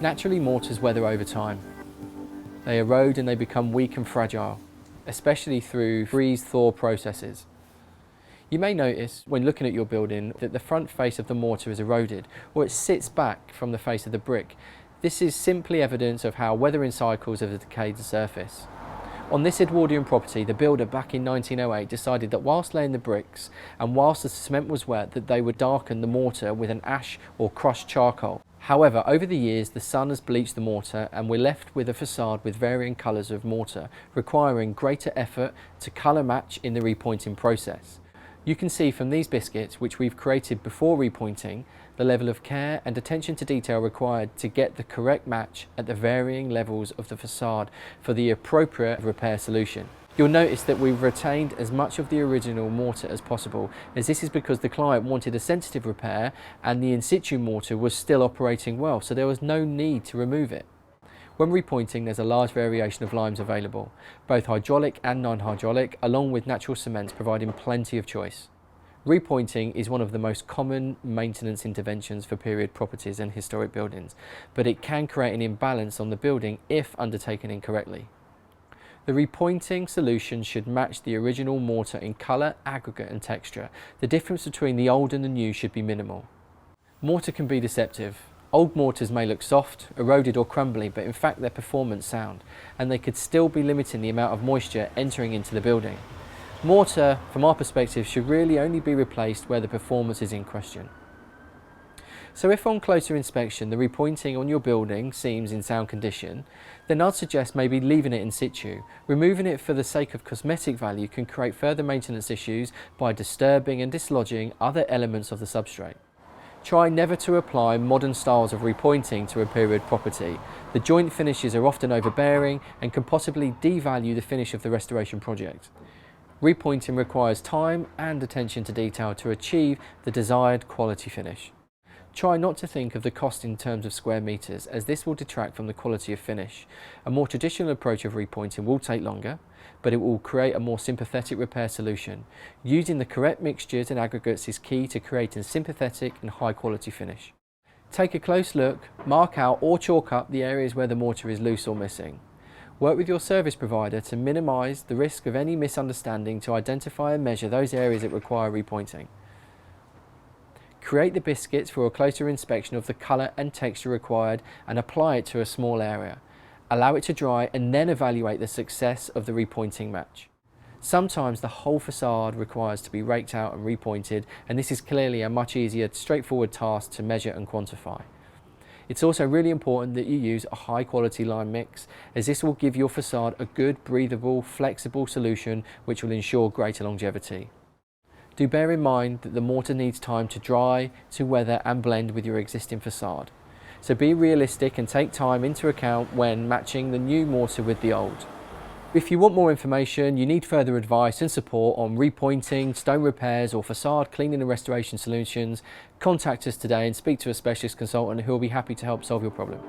Naturally, mortars weather over time. They erode and they become weak and fragile, especially through freeze-thaw processes. You may notice when looking at your building that the front face of the mortar is eroded, or it sits back from the face of the brick. This is simply evidence of how weathering cycles have decayed the surface. On this Edwardian property, the builder back in 1908 decided that whilst laying the bricks and whilst the cement was wet, that they would darken the mortar with an ash or crushed charcoal. However, over the years the sun has bleached the mortar and we're left with a facade with varying colours of mortar, requiring greater effort to colour match in the repointing process. You can see from these biscuits, which we've created before repointing, the level of care and attention to detail required to get the correct match at the varying levels of the facade for the appropriate repair solution. You'll notice that we've retained as much of the original mortar as possible, as this is because the client wanted a sensitive repair and the in situ mortar was still operating well, so there was no need to remove it. When repointing, there's a large variation of limes available, both hydraulic and non-hydraulic, along with natural cements providing plenty of choice. Repointing is one of the most common maintenance interventions for period properties and historic buildings, but it can create an imbalance on the building if undertaken incorrectly. The repointing solution should match the original mortar in colour, aggregate and texture. The difference between the old and the new should be minimal. Mortar can be deceptive. Old mortars may look soft, eroded or crumbly, but in fact they're performance sound, and they could still be limiting the amount of moisture entering into the building. Mortar, from our perspective, should really only be replaced where the performance is in question. So if on closer inspection the repointing on your building seems in sound condition, then I'd suggest maybe leaving it in situ. Removing it for the sake of cosmetic value can create further maintenance issues by disturbing and dislodging other elements of the substrate. Try never to apply modern styles of repointing to a period property. The joint finishes are often overbearing and can possibly devalue the finish of the restoration project. Repointing requires time and attention to detail to achieve the desired quality finish. Try not to think of the cost in terms of square metres, as this will detract from the quality of finish. A more traditional approach of repointing will take longer, but it will create a more sympathetic repair solution. Using the correct mixtures and aggregates is key to creating sympathetic and high quality finish. Take a close look, mark out or chalk up the areas where the mortar is loose or missing. Work with your service provider to minimise the risk of any misunderstanding to identify and measure those areas that require repointing. Create the biscuits for a closer inspection of the colour and texture required and apply it to a small area. Allow it to dry and then evaluate the success of the repointing match. Sometimes the whole facade requires to be raked out and repointed, and this is clearly a much easier, straightforward task to measure and quantify. It's also really important that you use a high quality lime mix, as this will give your facade a good, breathable, flexible solution which will ensure greater longevity. Do bear in mind that the mortar needs time to dry, to weather and blend with your existing facade. So be realistic and take time into account when matching the new mortar with the old. If you want more information, you need further advice and support on repointing, stone repairs or facade cleaning and restoration solutions, contact us today and speak to a specialist consultant who will be happy to help solve your problem.